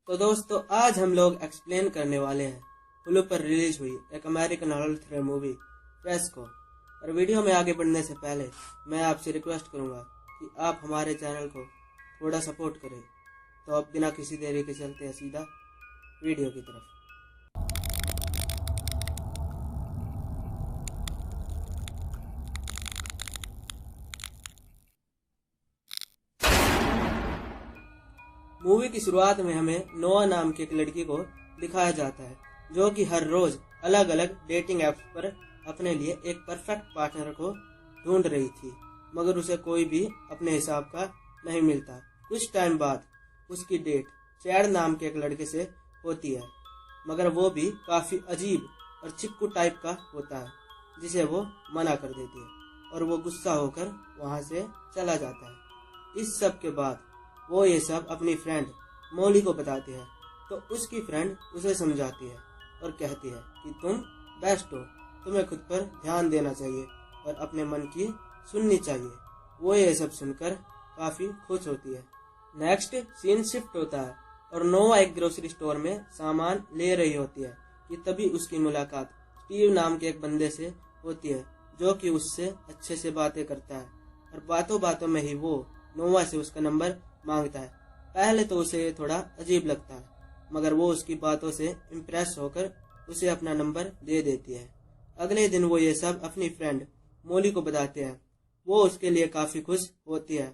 तो दोस्तों आज हम लोग एक्सप्लेन करने वाले हैं हुलू पर रिलीज हुई एक American horror thriller movie press को। और वीडियो में आगे बढ़ने से पहले मैं आपसे रिक्वेस्ट करूंगा कि आप हमारे चैनल को थोड़ा सपोर्ट करें। तो अब बिना किसी देरी के चलते हैं सीधा वीडियो की तरफ। मूवी की शुरुआत में हमें नोआ नाम की एक लड़की को दिखाया जाता है जो कि हर रोज अलग अलग डेटिंग ऐप्स पर अपने लिए एक परफेक्ट पार्टनर को ढूंढ रही थी, मगर उसे कोई भी अपने हिसाब का नहीं मिलता। कुछ टाइम बाद उसकी डेट चैड नाम के एक लड़के से होती है, मगर वो भी काफी अजीब और चिक्कू टाइप का होता है, जिसे वो मना कर देती है और वो गुस्सा होकर वहां से चला जाता है। इस सब के बाद वो ये सब अपनी फ्रेंड मोली को बताती है, तो उसकी फ्रेंड उसे समझाती है और कहती है कि तुम बेस्ट हो, तुम्हें खुद पर ध्यान देना चाहिए और अपने मन की सुननी चाहिए। वो ये सब सुनकर काफी खुश होती है। नेक्स्ट सीन शिफ्ट होता है और नोआ एक ग्रोसरी स्टोर में सामान ले रही होती है कि तभी उसकी मुलाकात स्टीव नाम के एक बंदे से होती है जो कि उससे अच्छे से बातें करता है और बातों बातों में ही वो नोआ से उसका नंबर मांगता है। पहले तो उसे ये थोड़ा अजीब लगता है, मगर वो उसकी बातों से इम्प्रेस होकर उसे अपना नंबर दे देती है। अगले दिन वो ये सब अपनी फ्रेंड मोली को बताते हैं। वो उसके लिए काफी खुश होती है।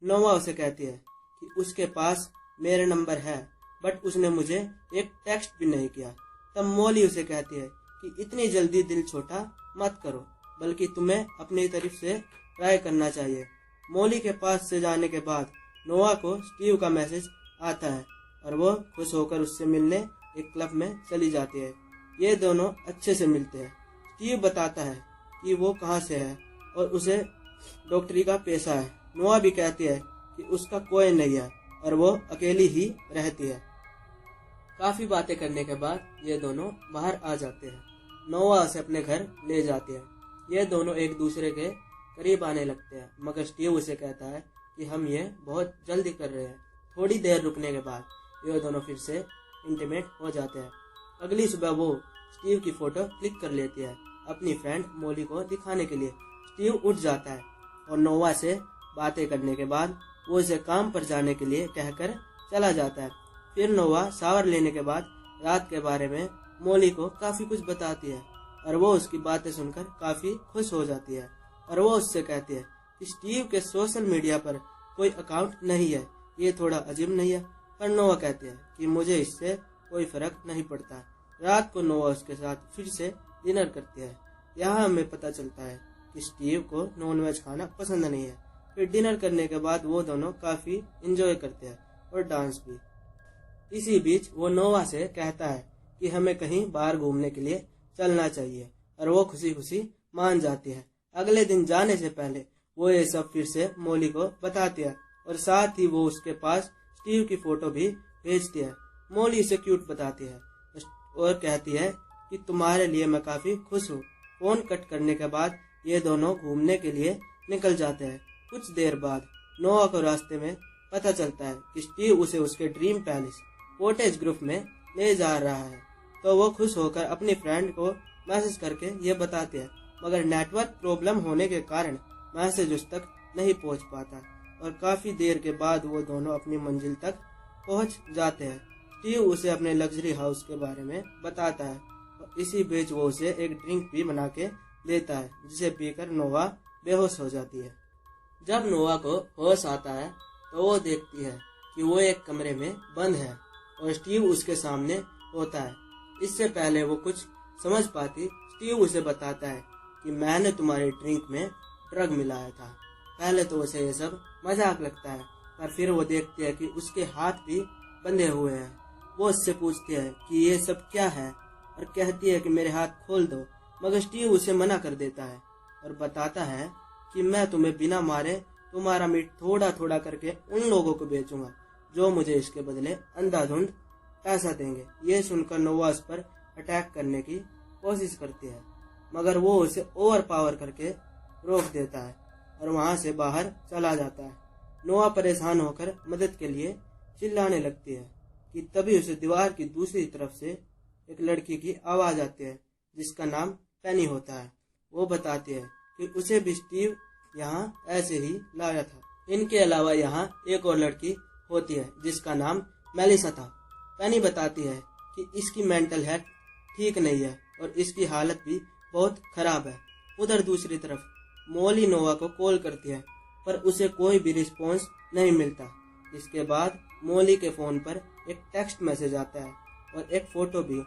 नोवा उसे कहती है कि उसके पास मेरा नंबर है, बट उसने मुझे एक टेक्स्ट भी नहीं किया। तब मोली उसे कहती है कि इतनी जल्दी दिल छोटा मत करो, बल्कि तुम्हें अपनी तरफ से ट्राई करना चाहिए। मोली के पास से जाने के बाद नोआ को स्टीव का मैसेज आता है और वो खुश होकर उससे मिलने एक क्लब में चली जाती है। ये दोनों अच्छे से मिलते हैं। स्टीव बताता है कि वो कहाँ से है और उसे डॉक्टरी का पेशा है। नोआ भी कहती है कि उसका कोई नहीं है और वो अकेली ही रहती है। काफी बातें करने के बाद ये दोनों बाहर आ जाते हैं। नोआ उसे अपने घर ले जाती है। ये दोनों एक दूसरे के करीब आने लगते हैं, मगर स्टीव उसे कहता है कि हम ये बहुत जल्दी कर रहे हैं। थोड़ी देर रुकने के बाद ये दोनों फिर से इंटीमेट हो जाते हैं। अगली सुबह वो स्टीव की फोटो क्लिक कर लेती है अपनी फ्रेंड मोली को दिखाने के लिए। स्टीव उठ जाता है और नोवा से बातें करने के बाद वो उसे काम पर जाने के लिए कहकर चला जाता है। फिर नोवा शावर लेने के बाद रात के बारे में मोली को काफी कुछ बताती है और वो उसकी बातें सुनकर काफी खुश हो जाती है और वो उससे कहती है कि स्टीव के सोशल मीडिया पर कोई अकाउंट नहीं है, ये थोड़ा अजीब नहीं है। पर नोवा कहते हैं कि मुझे इससे कोई फर्क नहीं पड़ता। रात को नोवा उसके साथ फिर से डिनर करती है। यहाँ हमें पता चलता है कि स्टीव को नॉनवेज खाना पसंद नहीं है। फिर डिनर करने के बाद वो दोनों काफी इंजॉय करते हैं और डांस भी। इसी बीच वो नोवा से कहता है कि हमें कहीं बाहर घूमने के लिए चलना चाहिए और वो खुशी खुशी मान जाती है। अगले दिन जाने से पहले वो ये सब फिर से मोली को बताती है और साथ ही वो उसके पास स्टीव की फोटो भी भेजती है। मोली इसे क्यूट बताती है और कहती है कि तुम्हारे लिए मैं काफी खुश हूँ। फोन कट करने के बाद ये दोनों घूमने के लिए निकल जाते हैं। कुछ देर बाद नोआ को रास्ते में पता चलता है कि स्टीव उसे उसके ड्रीम पैलेस कॉटेज ग्रुप में ले जा रहा है, तो वो खुश होकर अपनी फ्रेंड को मैसेज करके ये बताती है, मगर नेटवर्क प्रॉब्लम होने के कारण मैसेज उस तक नहीं पहुंच पाता और काफी देर के बाद वो दोनों अपनी मंजिल तक पहुंच जाते हैं। स्टीव उसे अपने लग्जरी हाउस के बारे में बताता है और इसी बीच वो उसे एक ड्रिंक भी बना के देता है, जिसे पीकर नोवा बेहोश हो जाती है। जब नोवा को होश आता है तो वो देखती है कि वो एक कमरे में बंद है और स्टीव उसके सामने होता है। इससे पहले वो कुछ समझ पाती, स्टीव उसे बताता है कि मैंने तुम्हारी ड्रिंक में ड्रग मिलाया था। पहले तो उसे ये सब मजाक लगता है, पर फिर वो देखती है कि उसके हाथ भी बंधे हुए हैं। वो उससे पूछती है कि ये सब क्या है और कहती है कि मेरे हाथ खोल दो, मगर स्टीव उसे मना कर देता है और बताता है कि मैं तुम्हें बिना मारे तुम्हारा मीट थोड़ा थोड़ा करके उन लोगों को बेचूंगा जो मुझे इसके बदले अंधाधुंध पैसा देंगे। ये सुनकर नोवा उस पर अटैक करने की कोशिश करती है, मगर वो उसे ओवर पावर करके रोक देता है और वहां से बाहर चला जाता है। नोआ परेशान होकर मदद के लिए चिल्लाने लगती है कि तभी उसे दीवार की दूसरी तरफ से एक लड़की की आवाज आती है जिसका नाम पेनी होता है। वो बताती है कि उसे भी स्टीव यहाँ ऐसे ही लाया था। इनके अलावा यहाँ एक और लड़की होती है जिसका नाम मेलिसा था। पेनी बताती है कि इसकी मेंटल हेल्थ ठीक नहीं है और इसकी हालत भी बहुत खराब है। उधर दूसरी तरफ मॉली नोवा को कॉल करती है पर उसे कोई भी रिस्पॉन्स नहीं मिलता। इसके बाद मॉली के फोन पर एक टेक्स्ट मैसेज आता है और एक फोटो भी।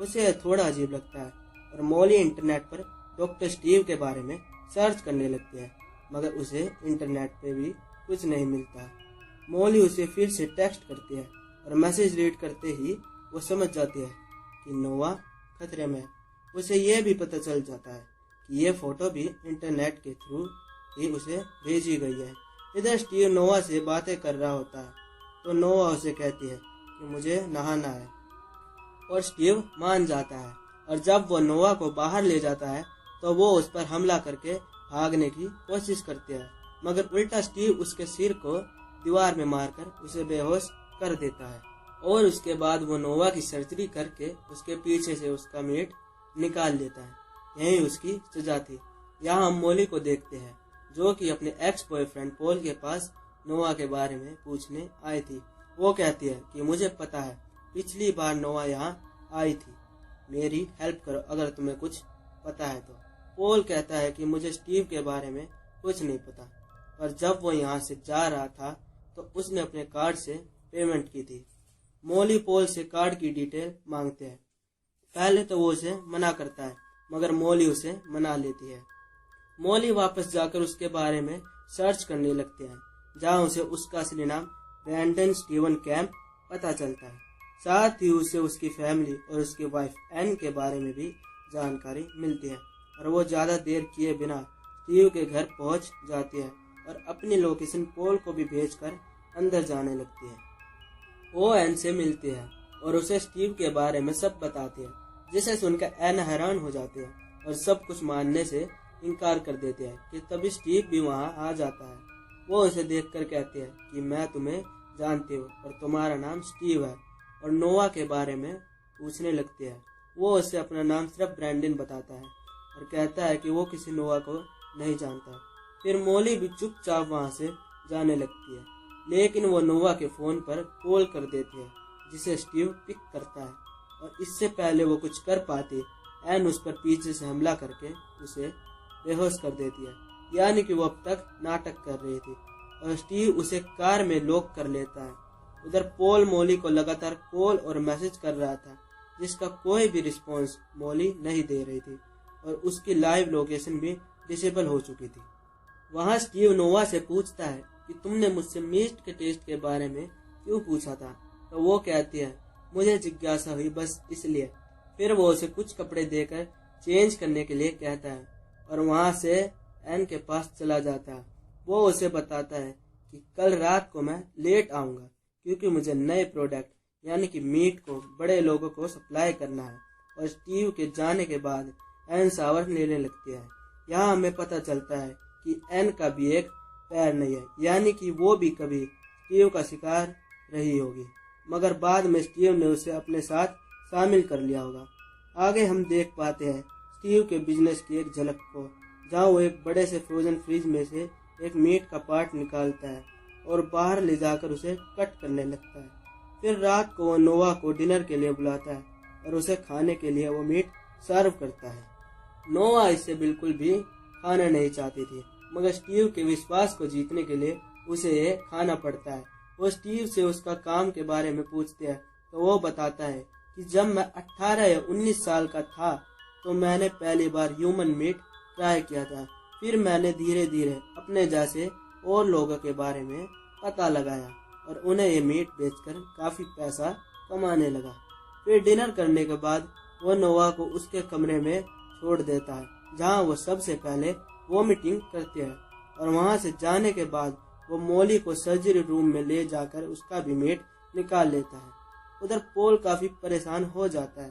उसे थोड़ा अजीब लगता है और मॉली इंटरनेट पर डॉक्टर स्टीव के बारे में सर्च करने लगती है मगर उसे इंटरनेट पे भी कुछ नहीं मिलता। मॉली उसे फिर से टेक्स्ट करती है और मैसेज रीड करते ही वो समझ जाती है कि नोवा खतरे में है। उसे यह भी पता चल जाता है कि ये फोटो भी इंटरनेट के थ्रू ही उसे भेजी गई है। इधर स्टीव नोवा से बातें कर रहा होता है तो नोवा उसे कहती है कि मुझे नहाना है और स्टीव मान जाता है। और जब वो नोवा को बाहर ले जाता है तो वो उस पर हमला करके भागने की कोशिश करती है मगर उल्टा स्टीव उसके सिर को दीवार में मारकर उसे बेहोश कर देता है और उसके बाद वो नोवा की सर्जरी करके उसके पीछे से उसका मीट निकाल लेता है। यही उसकी सजा थी। यहाँ हम मॉली को देखते हैं जो कि अपने एक्स बॉयफ्रेंड पॉल के पास नोवा के बारे में पूछने आई थी। वो कहती है कि मुझे पता है पिछली बार नोवा यहाँ आई थी, मेरी हेल्प करो अगर तुम्हें कुछ पता है तो। पॉल कहता है कि मुझे स्टीव के बारे में कुछ नहीं पता पर जब वो यहाँ से जा रहा था तो उसने अपने कार्ड से पेमेंट की थी। मॉली पॉल से कार्ड की डिटेल मांगते हैं। पहले तो वो उसे मना करता है मगर मॉली उसे मना लेती है। मॉली वापस जाकर उसके बारे में सर्च करने लगते हैं जहाँ उसे उसका असली नाम ब्रैंडन स्टीवन कैंप पता चलता है। साथ ही उसे उसकी फैमिली और उसकी वाइफ एन के बारे में भी जानकारी मिलती है और वो ज़्यादा देर किए बिना स्टीव के घर पहुंच जाती है और अपनी लोकेशन पॉल को भी भेजकर अंदर जाने लगती है। वो एन से मिलती है और उसे स्टीव के बारे में सब बताती है जिसे सुनकर एन हैरान हो जाती है और सब कुछ मानने से इनकार कर देते हैं कि तभी स्टीव भी वहाँ आ जाता है। वो उसे देखकर कहती है कि मैं तुम्हें जानती हूँ और तुम्हारा नाम स्टीव है और नोवा के बारे में पूछने लगती है। वो उसे अपना नाम सिर्फ ब्रैंडन बताता है और कहता है कि वो किसी नोवा को नहीं जानता। फिर मॉली भी चुपचाप वहाँ से जाने लगती है लेकिन वो नोवा के फ़ोन पर कॉल कर देती है जिसे स्टीव पिक करता है और इससे पहले वो कुछ कर पाती एन उस पर पीछे से हमला करके उसे बेहोश कर देती है। यानी कि वो अब तक नाटक कर रही थी और स्टीव उसे कार में लॉक कर लेता है। उधर पॉल मॉली को लगातार कॉल और मैसेज कर रहा था जिसका कोई भी रिस्पॉन्स मॉली नहीं दे रही थी और उसकी लाइव लोकेशन भी डिसेबल हो चुकी थी। वहाँ स्टीव नोवा से पूछता है कि तुमने मुझसे मीट के टेस्ट के बारे में क्यों पूछा था तो वो कहती है मुझे जिज्ञासा हुई बस इसलिए। फिर वो उसे कुछ कपड़े देकर चेंज करने के लिए कहता है और वहाँ से एन के पास चला जाता है। वो उसे बताता है कि कल रात को मैं लेट आऊँगा क्योंकि मुझे नए प्रोडक्ट यानी कि मीट को बड़े लोगों को सप्लाई करना है। और स्टीव के जाने के बाद एन शावर लेने लगती है। यहाँ हमें पता चलता है कि एन का भी एक पैर नहीं है यानी कि वो भी कभी स्टीव का शिकार रही होगी मगर बाद में स्टीव ने उसे अपने साथ शामिल कर लिया होगा। आगे हम देख पाते हैं स्टीव के बिजनेस की एक झलक को जहाँ वो एक बड़े से फ्रोजन फ्रिज में से एक मीट का पार्ट निकालता है और बाहर ले जाकर उसे कट करने लगता है। फिर रात को वो नोवा को डिनर के लिए बुलाता है और उसे खाने के लिए वो मीट सर्व करता है। नोवा इससे बिल्कुल भी खाना नहीं चाहती थी मगर स्टीव के विश्वास को जीतने के लिए उसे ये खाना पड़ता है। वो स्टीव से उसका काम के बारे में पूछते हैं तो वो बताता है कि जब मैं 18 या 19 साल का था तो मैंने पहली बार ह्यूमन मीट ट्राई किया था। फिर मैंने धीरे धीरे अपने जैसे और लोगों के बारे में पता लगाया और उन्हें ये मीट बेचकर काफ़ी पैसा कमाने लगा। फिर डिनर करने के बाद वो नोवा को उसके कमरे में छोड़ देता है जहाँ वो सबसे पहले वॉमिटिंग करती है और वहाँ से जाने के बाद वो मॉली को सर्जरी रूम में ले जाकर उसका भी मीट निकाल लेता है। उधर पॉल काफ़ी परेशान हो जाता है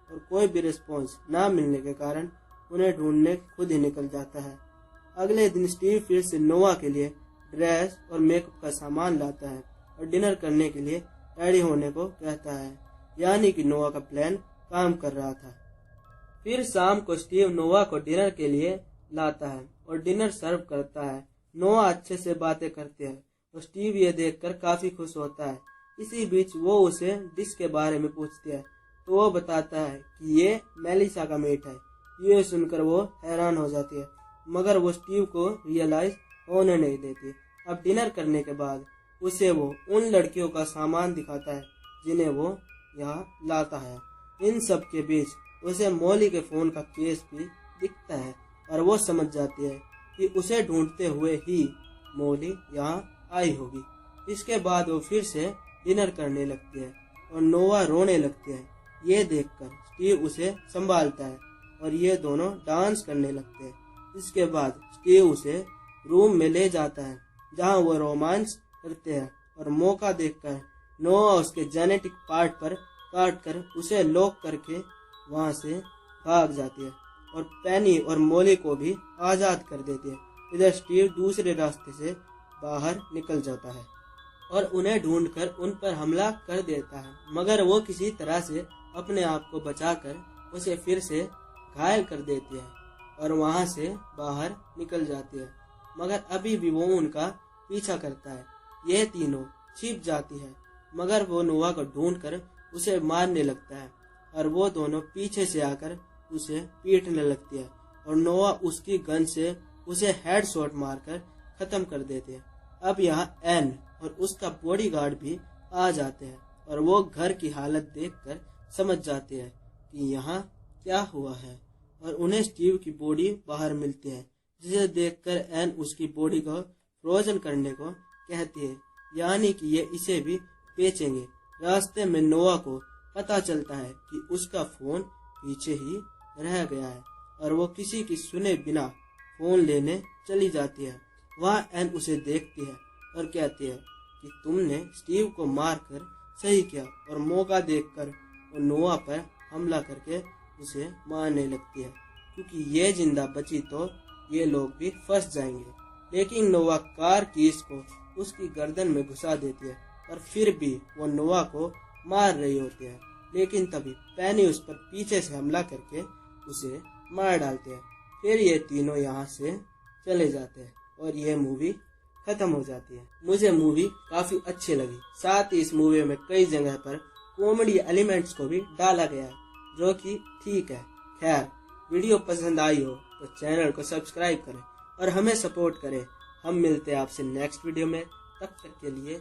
और कोई भी रिस्पॉन्स ना मिलने के कारण उन्हें ढूंढने खुद ही निकल जाता है। अगले दिन स्टीव फिर से नोवा के लिए ड्रेस और मेकअप का सामान लाता है और डिनर करने के लिए रेडी होने को कहता है, यानी कि नोआ का प्लान काम कर रहा था। फिर शाम को स्टीव नोआ को डिनर के लिए लाता है और डिनर सर्व करता है। नोआ अच्छे से बातें करते हैं और स्टीव ये देखकर काफी खुश होता है। इसी बीच वो उसे डिश के बारे में पूछती है तो वो बताता है कि ये मेलिसा का मीट है। ये सुनकर वो हैरान हो जाती है, मगर वो स्टीव को रियलाइज होने नहीं देती। अब डिनर करने के बाद उसे वो उन लड़कियों का सामान दिखाता है जिन्हें वो यहाँ लाता है। इन सब के बीच उसे मॉली के फोन का केस भी दिखता है और वो समझ जाती है कि उसे ढूंढते हुए ही मॉली यहाँ आई होगी। इसके बाद वो फिर से डिनर करने लगती है और नोआ रोने लगती है। ये देखकर स्टीव उसे संभालता है और ये दोनों डांस करने लगते हैं। इसके बाद स्टीव उसे रूम में ले जाता है जहाँ वो रोमांस करते हैं और मौका देखकर नोआ उसके जेनेटिक पार्ट पर काटकर उसे लॉक करके वहाँ से भाग जाती है और पेनी और मॉली को भी आज़ाद कर देती है। इधर स्टीव दूसरे रास्ते से बाहर निकल जाता है और उन्हें ढूंढकर उन पर हमला कर देता है, मगर वो किसी तरह से अपने आप को बचाकर उसे फिर से घायल कर देती है और वहाँ से बाहर निकल जाती है, मगर अभी भी वो उनका पीछा करता है। ये तीनों छिप जाती है, मगर वो नोआ को ढूंढकर उसे मारने लगता है और वो दोनों पीछे से आकर उसे पीटने लगती है और नोआ उसकी गन से उसे हेडशॉट मारकर खत्म कर देते हैं। अब यहाँ एन और उसका बॉडीगार्ड भी आ जाते हैं और वो घर की हालत देखकर समझ जाते हैं कि यहाँ क्या हुआ है और उन्हें स्टीव की बॉडी बाहर मिलती है, जिसे देखकर एन उसकी बॉडी को फ्रोजन करने को कहती है, यानी कि ये इसे भी बेचेंगे। रास्ते में नोआ को पता चलता है कि उसका फोन पीछे ही रह गया है और वो किसी की सुने बिना फोन लेने चली जाती है। वहाँ एन उसे देखती है और कहती है कि तुमने स्टीव को मारकर सही किया, और मौका देखकर वो नोआ पर हमला करके उसे मारने लगती है, क्योंकि ये जिंदा बची तो ये लोग भी फंस जाएंगे। लेकिन नोआ कार कीज को उसकी गर्दन में घुसा देती है और फिर भी वो नोआ को मार रही होती है, लेकिन तभी पेनी उस पर पीछे से हमला करके उसे मार डालते हैं। फिर ये तीनों यहाँ से चले जाते हैं और ये मूवी खत्म हो जाती है। मुझे मूवी काफी अच्छी लगी। साथ ही इस मूवी में कई जगह पर कॉमेडी एलिमेंट्स को भी डाला गया है, जो कि ठीक है। खैर, वीडियो पसंद आई हो तो चैनल को सब्सक्राइब करें और हमें सपोर्ट करें। हम मिलते हैं आपसे नेक्स्ट वीडियो में। तब तक के लिए